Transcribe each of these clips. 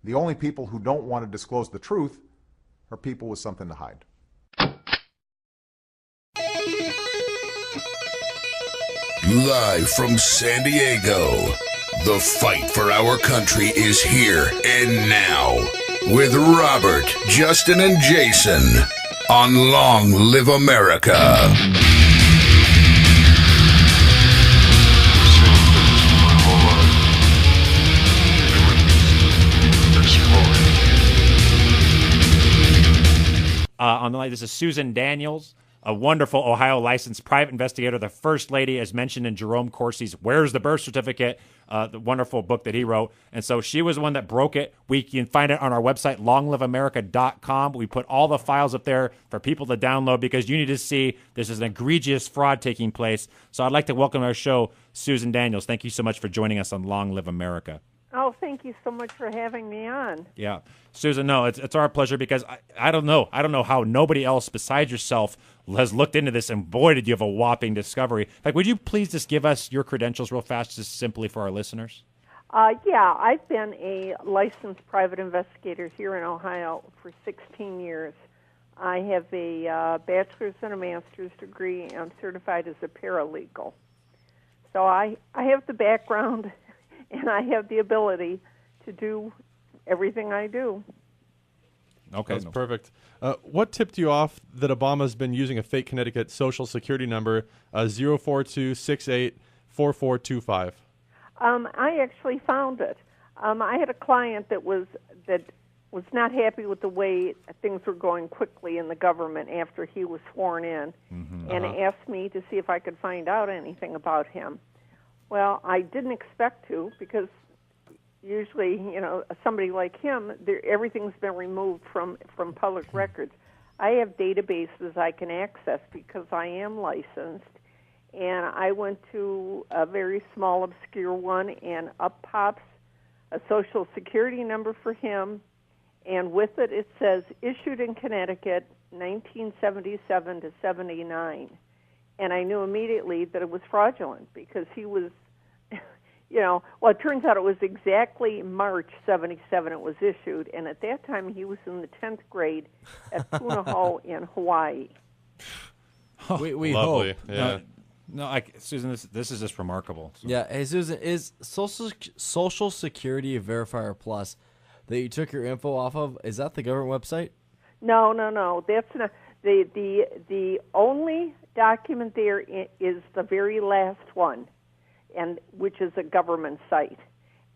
The only people who don't want to disclose the truth are people with something to hide. Live from San Diego, the fight for our country is here and now. With Robert, Justin, and Jason on Long Live America. On the line, this is Susan Daniels, a wonderful Ohio licensed private investigator, the first lady, as mentioned in Jerome Corsi's Where's the Birth Certificate, the wonderful book that he wrote. And so she was the one that broke it. We can find it on our website, longliveamerica.com. We put all the files up there for people to download because you need to see this is an egregious fraud taking place. So I'd like to welcome to our show Susan Daniels. Thank you so much for joining us on Long Live America. Oh, thank you so much for having me on. Yeah. Susan, no, it's our pleasure because I don't know how nobody else besides yourself has looked into this, and boy, did you have a whopping discovery. Like, would you please just give us your credentials real fast, just simply for our listeners? Yeah, I've been a licensed private investigator here in Ohio for 16 years. I have a bachelor's and a master's degree, and I'm certified as a paralegal. So I have the background, and I have the ability to do everything I do. Okay, that's perfect. What tipped you off that Obama's been using a fake Connecticut Social Security number, 042684425? I actually found it. I had a client that was not happy with the way things were going quickly in the government after he was sworn in, and asked me to see if I could find out anything about him. Well, I didn't expect to because usually, somebody like him, everything's been removed from public records. I have databases I can access because I am licensed, and I went to a very small, obscure one, and up pops a Social Security number for him, and with it, it says, issued in Connecticut, 1977 to 79. And I knew immediately that it was fraudulent because he was, it turns out it was exactly March 77 it was issued, and at that time he was in the 10th grade at Punahou in Hawaii. We Lovely. hope. Yeah. No, Susan, this is just remarkable. So. Yeah. Hey, Susan, is Social Security Verifier Plus that you took your info off of, is that the government website? No. That's not. The only document there is the very last one, and which is a government site.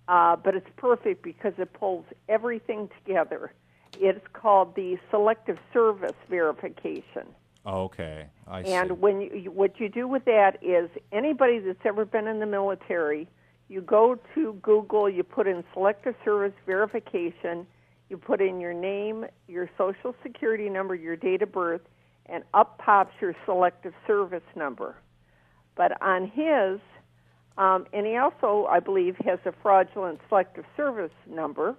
But it's perfect because it pulls everything together. It's called the Selective Service Verification. Okay, I see. And what you do with that is anybody that's ever been in the military, you go to Google, you put in Selective Service Verification, you put in your name, your Social Security number, your date of birth, and up pops your Selective Service number. But on his, and he also, I believe, has a fraudulent Selective Service number,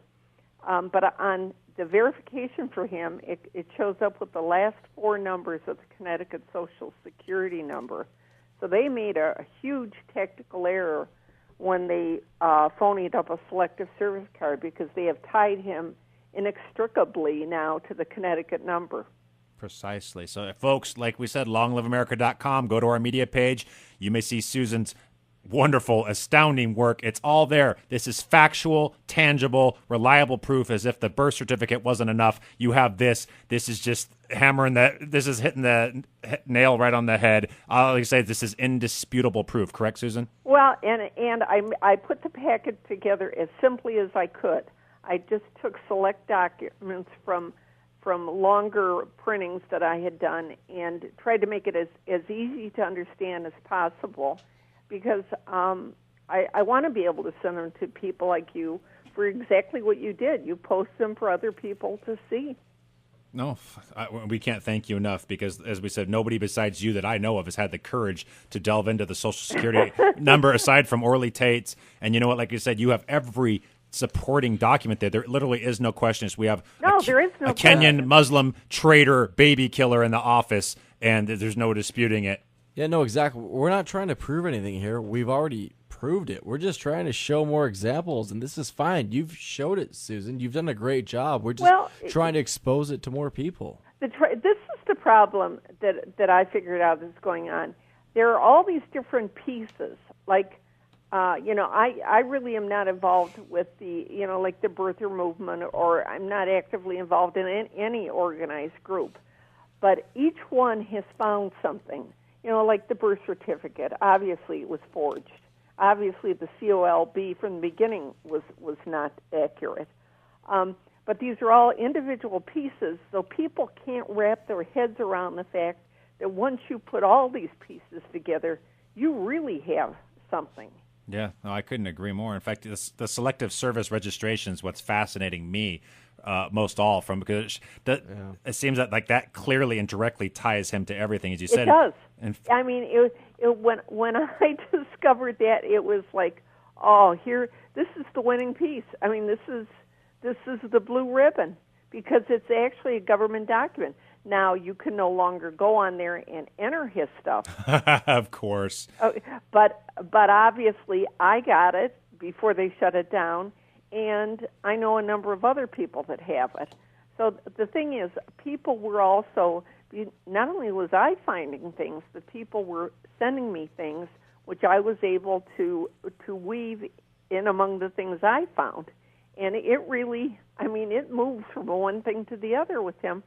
but on the verification for him, it shows up with the last four numbers of the Connecticut Social Security number. So they made a huge technical error when they phonied up a Selective Service card because they have tied him inextricably now to the Connecticut number. Precisely. So, folks, like we said, longliveamerica.com, go to our media page. You may see Susan's wonderful, astounding work. It's all there. This is factual, tangible, reliable proof. As if the birth certificate wasn't enough, you have this. This is just hammering that. This is hitting the nail right on the head. I'll say this is indisputable proof. Correct, Susan? Well, and I put the packet together as simply as I could. I just took select documents from longer printings that I had done and tried to make it as easy to understand as possible because I want to be able to send them to people like you for exactly what you did. You post them for other people to see. No, we can't thank you enough because, as we said, nobody besides you that I know of has had the courage to delve into the Social Security number aside from Orly Tate's. And you know what? Like you said, you have every supporting document there. There literally is no question. We have there is no a Kenyan Muslim traitor baby killer in the office, and there's no disputing it. Yeah, no, exactly. We're not trying to prove anything here. We've already proved it. We're just trying to show more examples, and this is fine. You've showed it, Susan. You've done a great job. We're just trying to expose it to more people. This is the problem that I figured out is going on. There are all these different pieces. Like, I really am not involved with the, like the birther movement, or I'm not actively involved in any organized group. But each one has found something. Like the birth certificate, obviously it was forged. Obviously the COLB from the beginning was not accurate. But these are all individual pieces, so people can't wrap their heads around the fact that once you put all these pieces together, you really have something. Yeah, no, I couldn't agree more. In fact, the selective service registration is what's fascinating me most all from, because it seems that like that clearly and directly ties him to everything, as you said. It does. I mean, when I discovered that, it was like, this is the winning piece. I mean, this is the blue ribbon, because it's actually a government document. Now, you can no longer go on there and enter his stuff. Of course. But obviously, I got it before they shut it down, and I know a number of other people that have it. So the thing is, people were also, not only was I finding things, but people were sending me things, which I was able to weave in among the things I found. And it really, it moved from one thing to the other with him.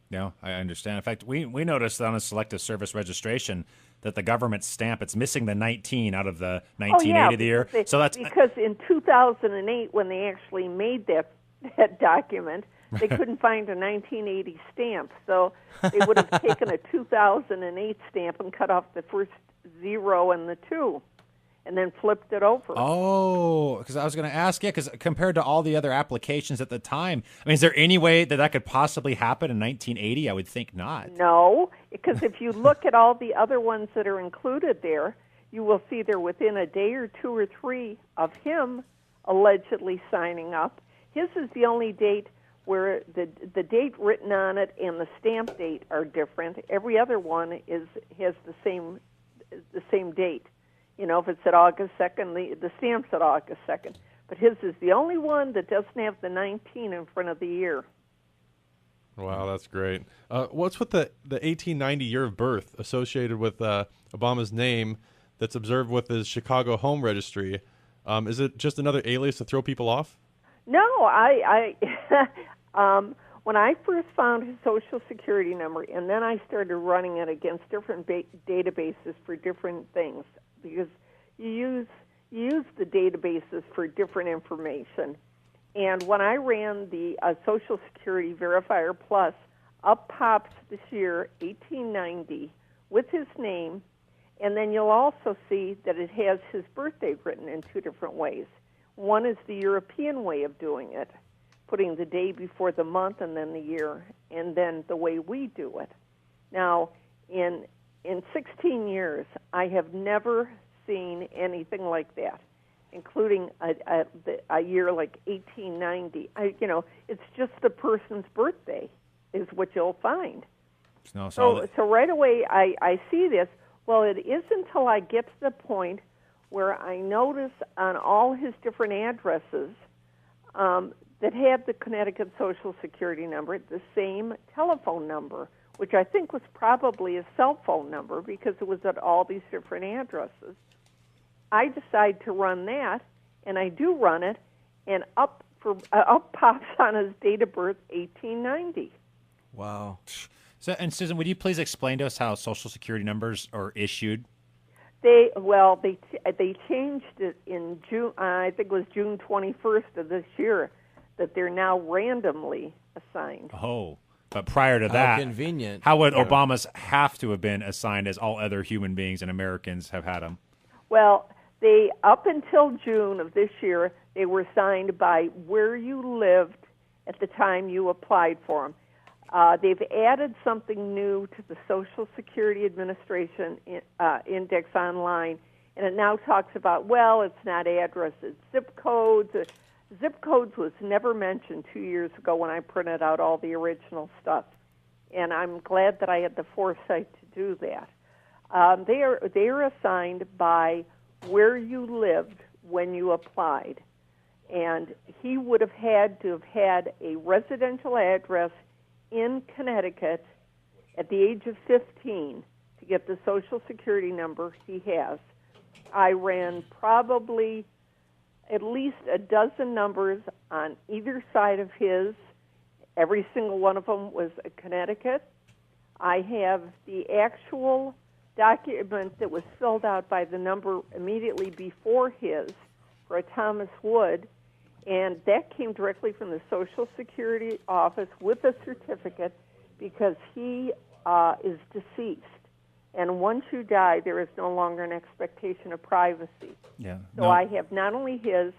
Yeah, I understand. In fact, we noticed on a selective service registration that the government stamp, it's missing the 19 out of the 1980 of the year. So that's because in 2008, when they actually made that document, they couldn't find a 1980 stamp. So they would have taken a 2008 stamp and cut off the first 0 and the 2. And then flipped it over. Oh, because I was going to ask, because compared to all the other applications at the time, is there any way that could possibly happen in 1980? I would think not. No, because if you look at all the other ones that are included there, you will see they're within a day or 2 or 3 of him allegedly signing up. His is the only date where the date written on it and the stamp date are different. Every other one has the same date. If it's at August 2nd, the stamp's at August 2nd. But his is the only one that doesn't have the 19 in front of the year. Wow, that's great. What's with the 1890 year of birth associated with Obama's name that's observed with his Chicago home registry? Is it just another alias to throw people off? No, when I first found his Social Security number, and then I started running it against different databases for different things, because you use the databases for different information. And when I ran the Social Security Verifier Plus, up pops this year 1890 with his name, and then you'll also see that it has his birthday written in 2 different ways. One is the European way of doing it, putting the day before the month and then the year, and then the way we do it. Now, in 16 years, I have never seen anything like that, including a year like 1890. It's just the person's birthday is what you'll find. So right away, I see this. Well, it isn't until I get to the point where I notice on all his different addresses that had the Connecticut Social Security number, the same telephone number, which I think was probably a cell phone number because it was at all these different addresses. I decide to run that, and I do run it, and up pops on his date of birth, 1890. Wow. So, and Susan, would you please explain to us how Social Security numbers are issued? They changed it in June. I think it was June 21st of this year that they're now randomly assigned. Oh. But prior to that, convenient. How would Obama's have to have been assigned as all other human beings and Americans have had them? Well, they up until June of this year, they were assigned by where you lived at the time you applied for them. They've added something new to the Social Security Administration Index Online, and it now talks about, it's not address, it's zip codes. Zip codes was never mentioned 2 years ago when I printed out all the original stuff, and I'm glad that I had the foresight to do that. They are assigned by where you lived when you applied. And he would have had to have had a residential address in Connecticut at the age of 15 to get the Social Security number he has. I ran probably at least a dozen numbers on either side of his. Every single one of them was a Connecticut. I have the actual document that was filled out by the number immediately before his for a Thomas Wood, and that came directly from the Social Security office with a certificate because he is deceased. And once you die, there is no longer an expectation of privacy. Yeah. So I have not only his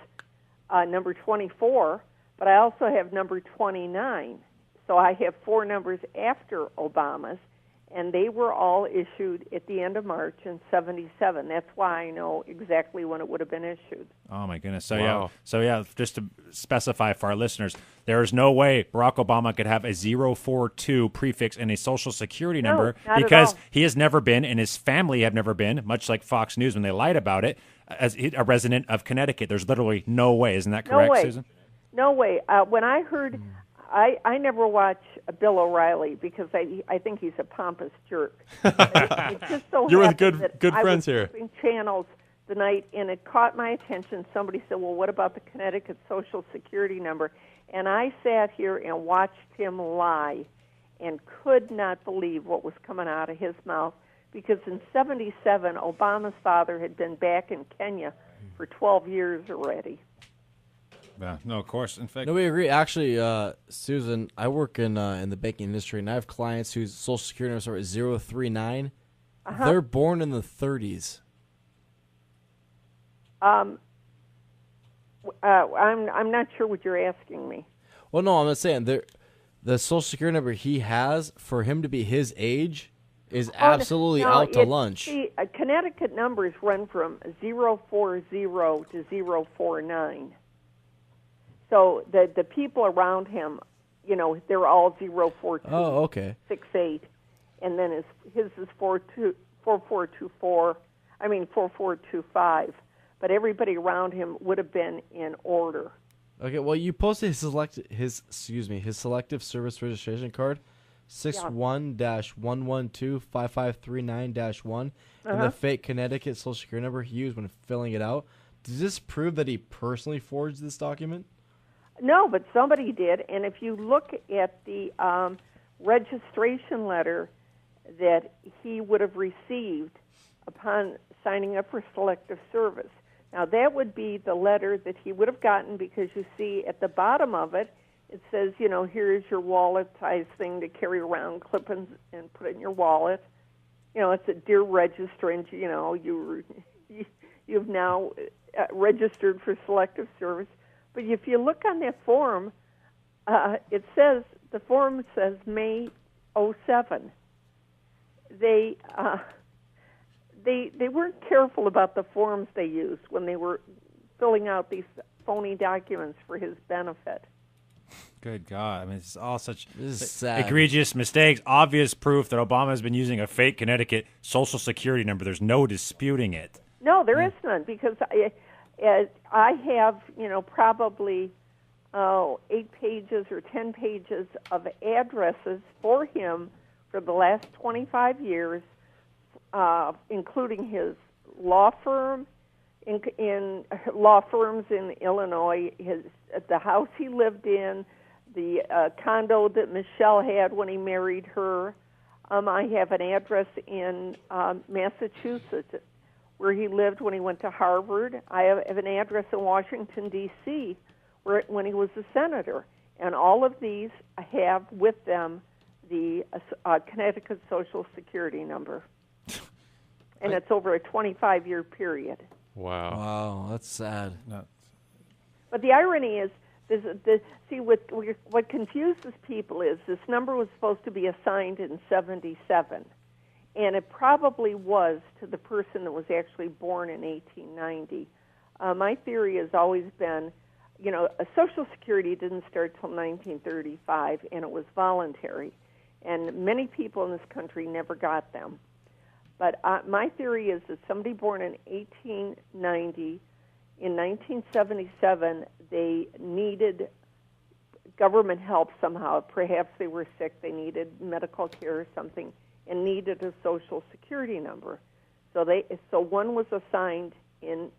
number 24, but I also have number 29. So I have 4 numbers after Obama's, and they were all issued at the end of March in 77. That's why I know exactly when it would have been issued. Oh my goodness! So Wow. yeah. Just to specify for our listeners, there is no way Barack Obama could have a 042 prefix in a Social Security number not at because all. he has never been, and his family have never been, much like Fox News when they lied about it, as a resident of Connecticut. There's literally no way. Isn't that correct, No way. Susan? No way. When I heard, I never watch Bill O'Reilly because I think he's a pompous jerk. It just so You're with happened good- that good I friends was here. flipping channels the night, and it caught my attention. Somebody said, "Well, what about the Connecticut Social Security number?" And I sat here and watched him lie, and could not believe what was coming out of his mouth. Because in '77, Obama's father had been back in Kenya for 12 years already. Yeah. No, of course. In fact, No, we agree. Actually, Susan, I work in the banking industry, and I have clients whose Social Security number is 039. They're born in the 30s. I'm not sure what you're asking me. Well, no, I'm not saying the Social Security number he has for him to be his age is absolutely No, out to it's- lunch. See, Connecticut numbers run from 040 to 049. So the people around him, they're all 042. Oh, okay. 68, and then his is 4424. 4425. But everybody around him would have been in order. Okay, well, you posted his selective service registration card, 61-112-5539-1, and the fake Connecticut Social Security number he used when filling it out. Does this prove that he personally forged this document? No, but somebody did. And if you look at the registration letter that he would have received upon signing up for selective service, now that would be the letter that he would have gotten, because you see at the bottom of it, it says, here's your wallet-sized thing to carry around, clip and put it in your wallet. It's a dear registrant, you've now registered for selective service. But if you look on that form, the form says May 07. They weren't careful about the forms they used when they were filling out these phony documents for his benefit. good God. It's all such This is sad. egregious mistakes. Obvious proof that Obama has been using a fake Connecticut Social Security number. There's no disputing it. No, there is none, because I have, probably 8 pages or 10 pages of addresses for him for the last 25 years, including his law firm, in law firms in Illinois, the house he lived in, the condo that Michelle had when he married her. I have an address in Massachusetts where he lived when he went to Harvard. I have an address in Washington, D.C., when he was a senator. And all of these have with them the Connecticut Social Security number. And it's over a 25-year period. Wow. Wow, that's sad. But the irony is, what confuses people is this number was supposed to be assigned in 77. And it probably was to the person that was actually born in 1890. My theory has always been, a Social Security didn't start till 1935, and it was voluntary. And many people in this country never got them. But my theory is that somebody born in 1890, in 1977, they needed government help somehow. Perhaps they were sick, they needed medical care or something, and needed a Social Security number. So one was assigned in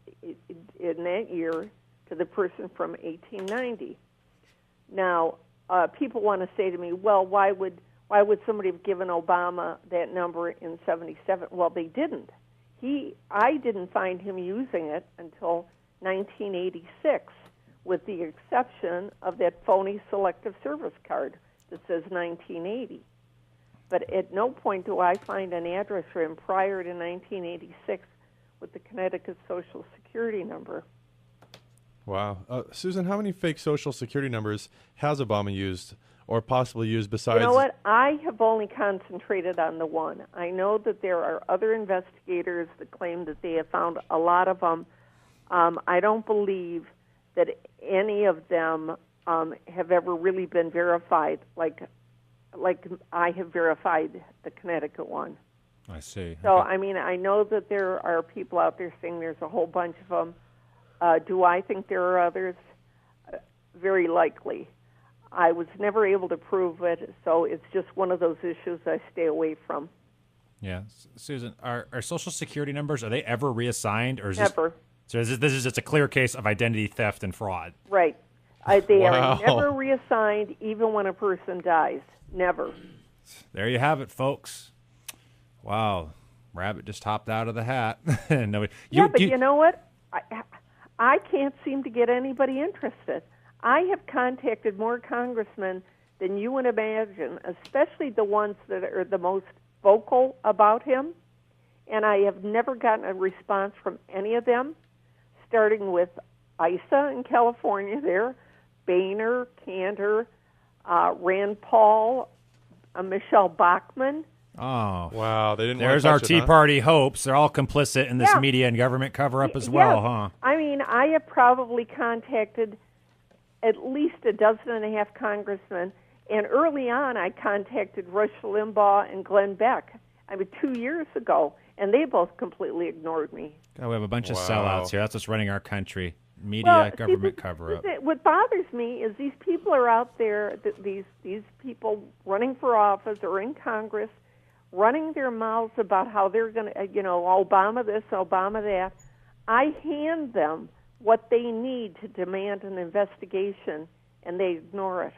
that year to the person from 1890. Now, people want to say to me, well, why would somebody have given Obama that number in 77? Well, they didn't. I didn't find him using it until 1986, with the exception of that phony selective service card that says 1980. But at no point do I find an address for him prior to 1986 with the Connecticut Social Security number. Wow. Susan, how many fake Social Security numbers has Obama used or possibly used besides? You know what? I have only concentrated on the one. I know that there are other investigators that claim that they have found a lot of them. I don't believe that any of them have ever really been verified like I have verified the Connecticut one. I see. So, Okay. I mean, I know that there are people out there saying there's a whole bunch of them. Do I think there are others? Very likely. I was never able to prove it, so it's just one of those issues I stay away from. Yeah. Susan, are Social Security numbers, are they ever reassigned? Or is Never. This is just a clear case of identity theft and fraud? Right. They Wow. are never reassigned, even when a person dies. Never. There you have it, folks. Wow. Rabbit just hopped out of the hat. No, But you know what? I can't seem to get anybody interested. I have contacted more congressmen than you would imagine, especially the ones that are the most vocal about him, and I have never gotten a response from any of them, starting with Isa in California there, Boehner, Cantor, Rand Paul, Michelle Bachmann. Oh, Wow, they didn't. there's want our to touch Tea it, huh? Party hopes. They're all complicit in this Yeah. media and government cover-up as well, Yes. huh? I mean, I have probably contacted at least a dozen and a half congressmen, and early on I contacted Rush Limbaugh and Glenn Beck, 2 years ago, and they both completely ignored me. God, we have a bunch of Wow. sellouts here. That's what's running our country. Media, government see, cover-up. What bothers me is these people are out there, these people running for office or in Congress, running their mouths about how they're going to, Obama this, Obama that. I hand them what they need to demand an investigation, and they ignore it.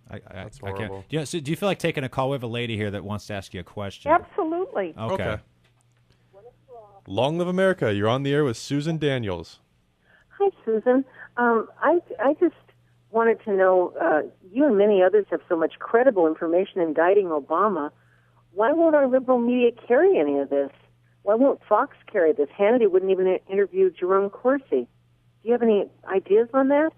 That's I can't. horrible. So do you feel like taking a call? We have a lady here that wants to ask you a question. Absolutely. Okay. Long live America. You're on the air with Susan Daniels. Hi, Susan. I just wanted to know, you and many others have so much credible information indicting Obama. Why won't our liberal media carry any of this? Why won't Fox carry this? Hannity wouldn't even interview Jerome Corsi. Do you have any ideas on that?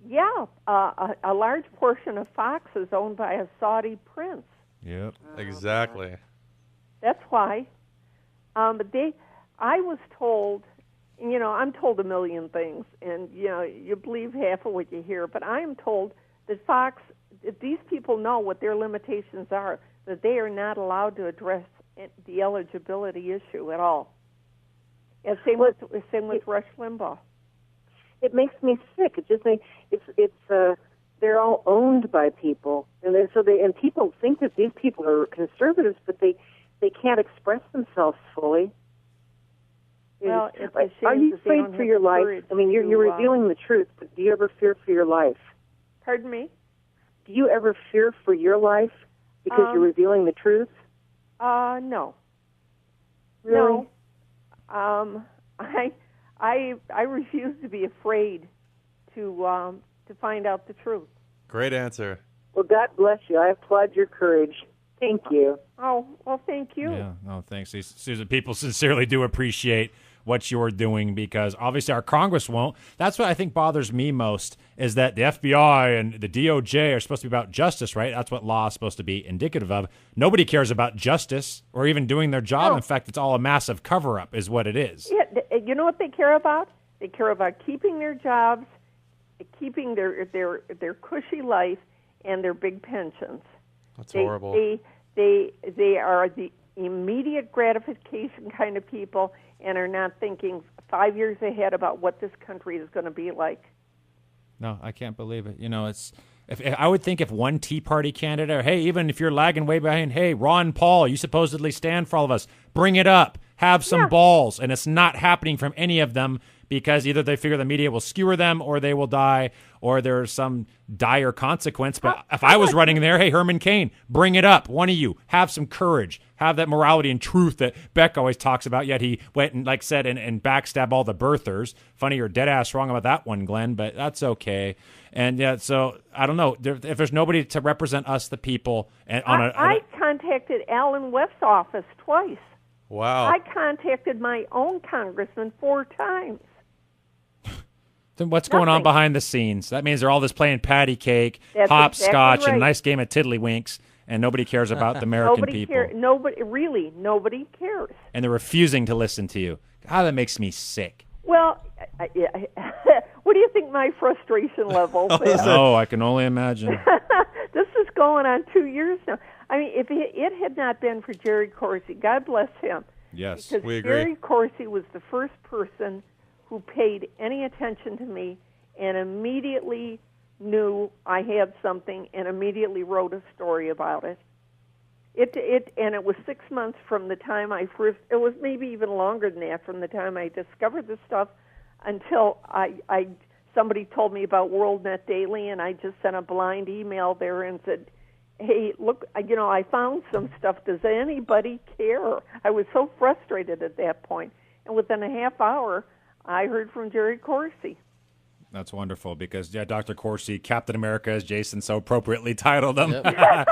Yeah, a large portion of Fox is owned by a Saudi prince. Yep. Exactly. That's why. But I was told, I'm told a million things, and, you believe half of what you hear, but I am told that Fox, that these people know what their limitations are, that they are not allowed to address the eligibility issue at all. And same with Rush Limbaugh. It makes me sick. It just makes they're all owned by people, and and people think that these people are conservatives, but they can't express themselves fully. Well, it's a shame are you that they don't afraid for have your the life? courage I mean, you're to, revealing the truth, but do you ever fear for your life? Pardon me? Do you ever fear for your life because you're revealing the truth? No. Really? No. I refuse to be afraid to find out the truth. Great answer. Well, God bless you. I applaud your courage. Thank you. Oh, well, thank you. Yeah. No, thanks, Susan. People sincerely do appreciate what you're doing because obviously our Congress won't. That's what I think bothers me most is that the FBI and the DOJ are supposed to be about justice, right? That's what law is supposed to be indicative of. Nobody cares about justice or even doing their job. No. In fact, it's all a massive cover-up is what it is. Yeah, you know what they care about? They care about keeping their jobs, keeping their cushy life, and their big pensions. That's horrible. They are immediate gratification kind of people and are not thinking 5 years ahead about what this country is going to be like. No, I can't believe it. You know, it's. If I would think if one Tea Party candidate, or hey, even if you're lagging way behind, hey, Ron Paul, you supposedly stand for all of us, bring it up, have some balls, and it's not happening from any of them because either they figure the media will skewer them, or they will die, or there's some dire consequence. But if I was running there, hey, Herman Cain, bring it up. One of you, have some courage, have that morality and truth that Beck always talks about. Yet he went and, like said, and backstab all the birthers. Funny, you're dead ass wrong about that one, Glenn, but that's okay. And yeah, so I don't know if there's nobody to represent us, the people. And I contacted Alan West's office twice. Wow. I contacted my own congressman 4 times. Then what's going on behind the scenes? That means they're all just playing patty cake, That's hopscotch, exactly right. and a nice game of tiddlywinks, and nobody cares about the American people. Nobody cares. And they're refusing to listen to you. God, that makes me sick. Well, what do you think my frustration level is? Oh, I can only imagine. This is going on 2 years now. I mean, if it had not been for Jerry Corsi, God bless him. Yes, because we agree. Jerry Corsi was the first person who paid any attention to me and immediately knew I had something and immediately wrote a story about it. And it was 6 months from the time it was maybe even longer than that, from the time I discovered this stuff until somebody told me about WorldNet Daily, and I just sent a blind email there and said, hey, look, I found some stuff. Does anybody care? I was so frustrated at that point. And within a half hour, I heard from Jerry Corsi. That's wonderful because, Dr. Corsi, Captain America, as Jason so appropriately titled him. I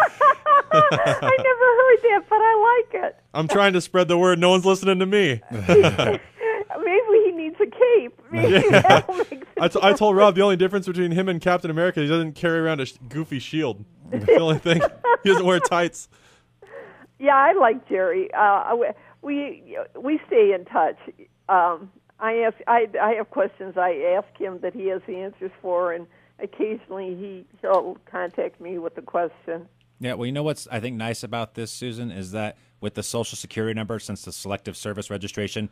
never heard that, but I like it. I'm trying to spread the word. No one's listening to me. Maybe he needs a cape. Maybe that'll make sense. I told Rob the only difference between him and Captain America, he doesn't carry around a goofy shield. That's the only thing. He doesn't wear tights. Yeah, I like Jerry. We stay in touch. I have questions I ask him that he has the answers for, and occasionally he'll contact me with a question. Yeah, well, you know what's I think nice about this, Susan, is that with the Social Security number, since the Selective Service Registration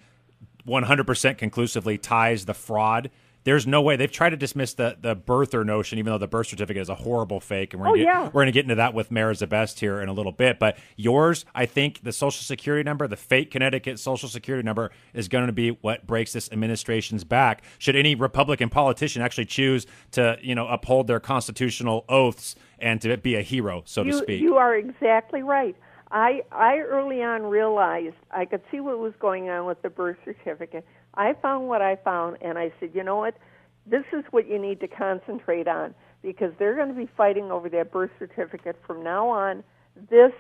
100% conclusively ties the fraud, there's no way. They've tried to dismiss the birther notion, even though the birth certificate is a horrible fake, and we're going to get into that with Mayor Zabest here in a little bit. But yours, I think, the Social Security number, the fake Connecticut Social Security number, is going to be what breaks this administration's back. Should any Republican politician actually choose to, uphold their constitutional oaths and to be a hero, so to speak? You are exactly right. I early on realized I could see what was going on with the birth certificate. I found what I found, and I said, you know what? This is what you need to concentrate on, because they're going to be fighting over that birth certificate from now on. Those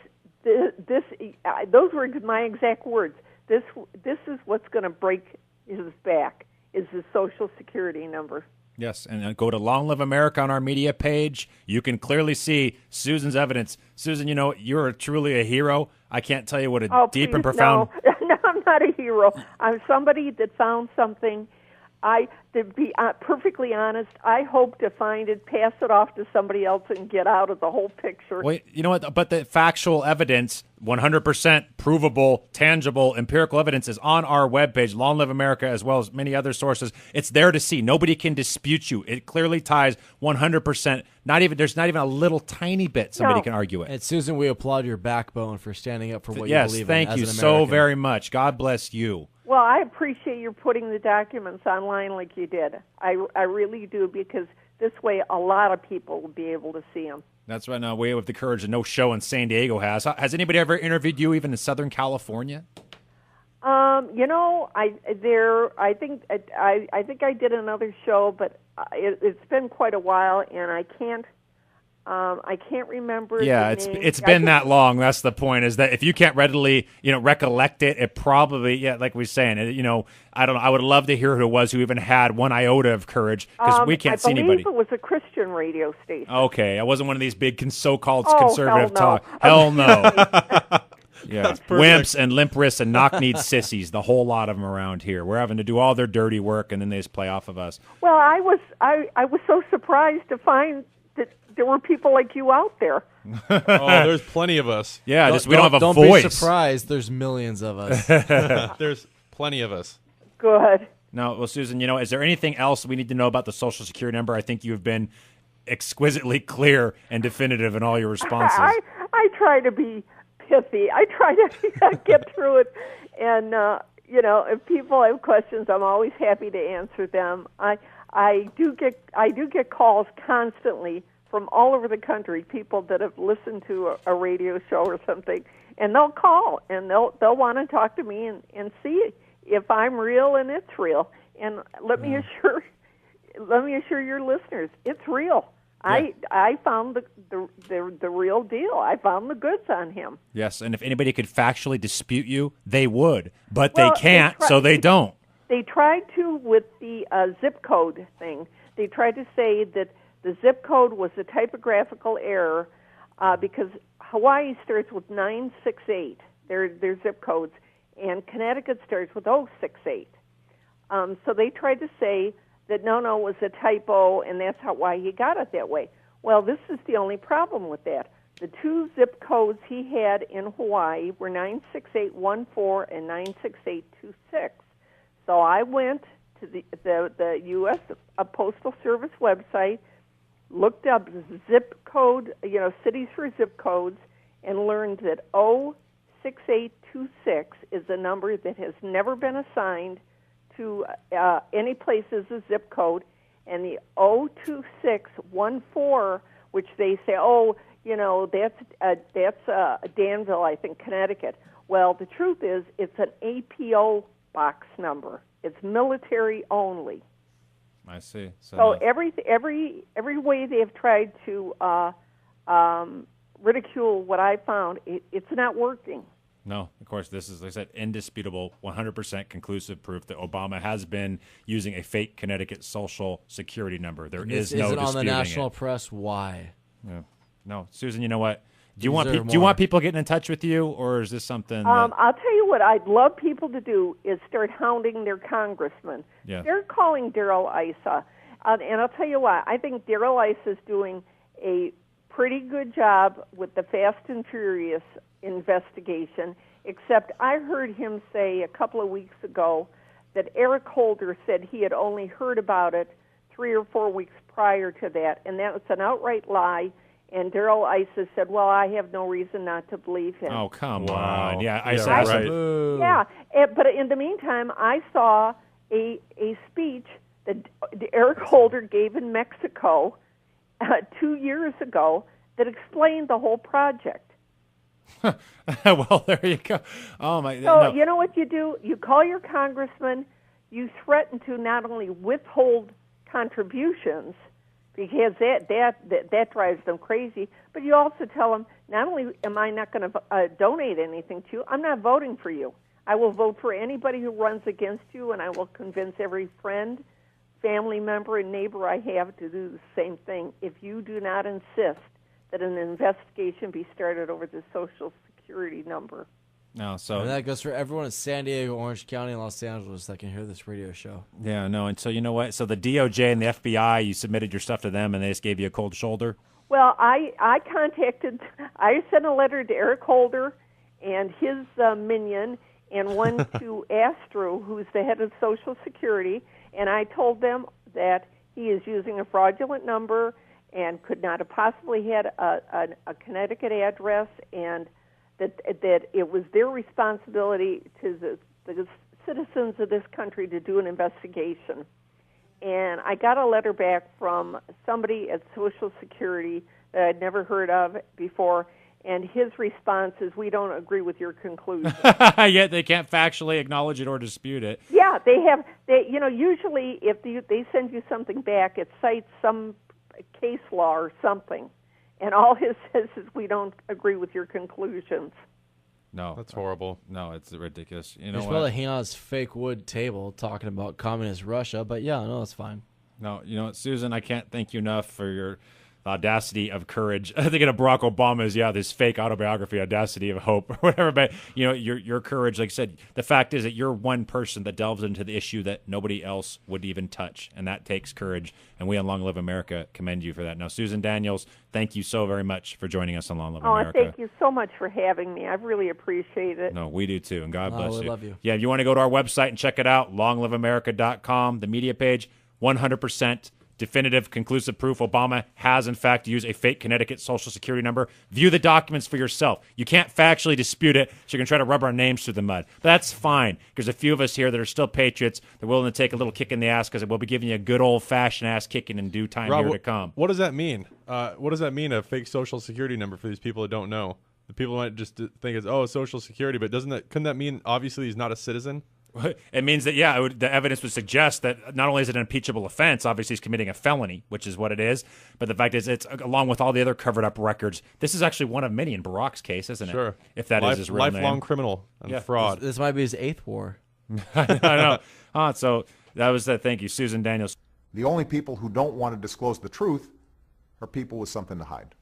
were my exact words. This is what's going to break his back, is the Social Security number. Yes, and go to Long Live America on our media page. You can clearly see Susan's evidence. Susan, you're truly a hero. I can't tell you what a deep and profound... No, I'm not a hero. I'm somebody that found something. To be perfectly honest, I hope to find it, pass it off to somebody else, and get out of the whole picture. Well, you know what? But the factual evidence, 100% provable, tangible, empirical evidence is on our webpage, Long Live America, as well as many other sources. It's there to see. Nobody can dispute you. It clearly ties 100%. There's not even a little tiny bit somebody can argue it. And Susan, we applaud your backbone for standing up for what you yes, believe in. thank you so very much. God bless you. Well, I appreciate you putting the documents online like you did. I really do, because this way a lot of people will be able to see them. That's right. Now we have the courage that no show in San Diego has. Has anybody ever interviewed you, even in Southern California? I think I did another show, but it's been quite a while, and I can't remember. Yeah, the name. it's been that long. That's the point. Is that if you can't readily recollect it, it probably like we're saying. I don't know. I would love to hear who it was who even had one iota of courage, because we can't see anybody. I believe it was a Christian radio station. Okay, I wasn't one of these big so-called Oh, conservative hell no. talk. Hell no. Yeah, That's perfect. wimps and limp wrists and knock-kneed sissies, the whole lot of them around here. We're having to do all their dirty work, and then they just play off of us. Well, I was so surprised to find that there were people like you out there. Oh, there's plenty of us. Yeah, just we don't have a don't voice. be surprised. There's millions of us. There's plenty of us. Good. No, well, Susan, is there anything else we need to know about the Social Security number? I think you've been exquisitely clear and definitive in all your responses. I try to be pithy. I try to get through it, and if people have questions, I'm always happy to answer them. I do get calls constantly from all over the country, people that have listened to a radio show or something, and they'll call and they'll want to talk to me and see if I'm real and it's real. And let me assure your listeners, it's real. Yeah. I found the real deal. I found the goods on him. Yes, and if anybody could factually dispute you, they would, but they can't, so they don't. They tried to with the zip code thing. They tried to say that the zip code was a typographical error because Hawaii starts with 968, their zip codes, and Connecticut starts with 068. So they tried to say that no, it was a typo, and that's why he got it that way. Well, this is the only problem with that. The two zip codes he had in Hawaii were 96814 and 96826. So I went to the U.S. Postal Service website, looked up zip code, cities for zip codes, and learned that 06826 is a number that has never been assigned to any place as a zip code, and the 02614, which they say, that's Danville, I think, Connecticut. Well, the truth is, it's an APO box number. It's military only. I see. So every way they have tried to ridicule what I found, it's not working. No, of course, this is, like I said, indisputable, 100% conclusive proof that Obama has been using a fake Connecticut Social Security number. There is no disputing it. On the national press? Why? Yeah. No, Susan, you know what? Do you want people getting in touch with you, or is this something? I'll tell you what I'd love people to do is start hounding their congressman. Yeah. They're calling Darrell Issa, and I'll tell you why. I think Darrell Issa is doing a pretty good job with the Fast and Furious investigation, except I heard him say a couple of weeks ago that Eric Holder said he had only heard about it 3 or 4 weeks prior to that, and that was an outright lie. And Darrell Issa said, well, I have no reason not to believe him. Oh, come wow. on. Yeah, Issa right. Yeah, but in the meantime, I saw a speech that Eric Holder gave in Mexico 2 years ago that explained the whole project. Well, there you go. Oh, my. So no. You know what you do? You call your congressman. You threaten to not only withhold contributions, because that drives them crazy, but you also tell them, not only am I not going to donate anything to you, I'm not voting for you. I will vote for anybody who runs against you, and I will convince every friend, family member, and neighbor I have to do the same thing if you do not insist that an investigation be started over the Social Security number. No, so and that goes for everyone in San Diego, Orange County, and Los Angeles that can hear this radio show. Yeah, no, and so you know what? So the DOJ and the FBI, you submitted your stuff to them, and they just gave you a cold shoulder? Well, I sent a letter to Eric Holder and his minion, and one to Astro, who's the head of Social Security, and I told them that he is using a fraudulent number and could not have possibly had a Connecticut address, and that it was their responsibility to the citizens of this country to do an investigation. And I got a letter back from somebody at Social Security that I'd never heard of before, and his response is, we don't agree with your conclusion. Yet they can't factually acknowledge it or dispute it. Yeah, usually if they send you something back, it cites some case law or something. And all his says is, we don't agree with your conclusions. No. That's horrible. No, it's ridiculous. You know He's what? probably hanging on his fake wood table talking about communist Russia, but yeah, no, it's fine. No, you know what, Susan, I can't thank you enough for your Audacity of Courage. I'm thinking of Barack Obama's, this fake autobiography, Audacity of Hope, or whatever. But, your courage, like I said, the fact is that you're one person that delves into the issue that nobody else would even touch, and that takes courage. And we on Long Live America commend you for that. Now, Susan Daniels, thank you so very much for joining us on Long Live America. Thank you so much for having me. I really appreciate it. No, we do too, and God bless you. We love you. Yeah, if you want to go to our website and check it out, longliveamerica.com, the media page, 100% definitive, conclusive proof Obama has, in fact, used a fake Connecticut Social Security number. View the documents for yourself. You can't factually dispute it, so you can try to rub our names through the mud. But that's fine, because a few of us here that are still patriots, they're willing to take a little kick in the ass, because we'll be giving you a good old-fashioned ass kicking in due time Rob, here to come. What does that mean? What does that mean, a fake Social Security number, for these people that don't know? The people might just think it's, Social Security, but couldn't that mean obviously he's not a citizen? It means that, the evidence would suggest that not only is it an impeachable offense, obviously he's committing a felony, which is what it is, but the fact is it's, along with all the other covered-up records, this is actually one of many in Barack's case, isn't it? Sure. If that is his real name. Lifelong criminal and fraud. This might be his 8th war. I know. So that was that. Thank you, Susan Daniels. The only people who don't want to disclose the truth are people with something to hide.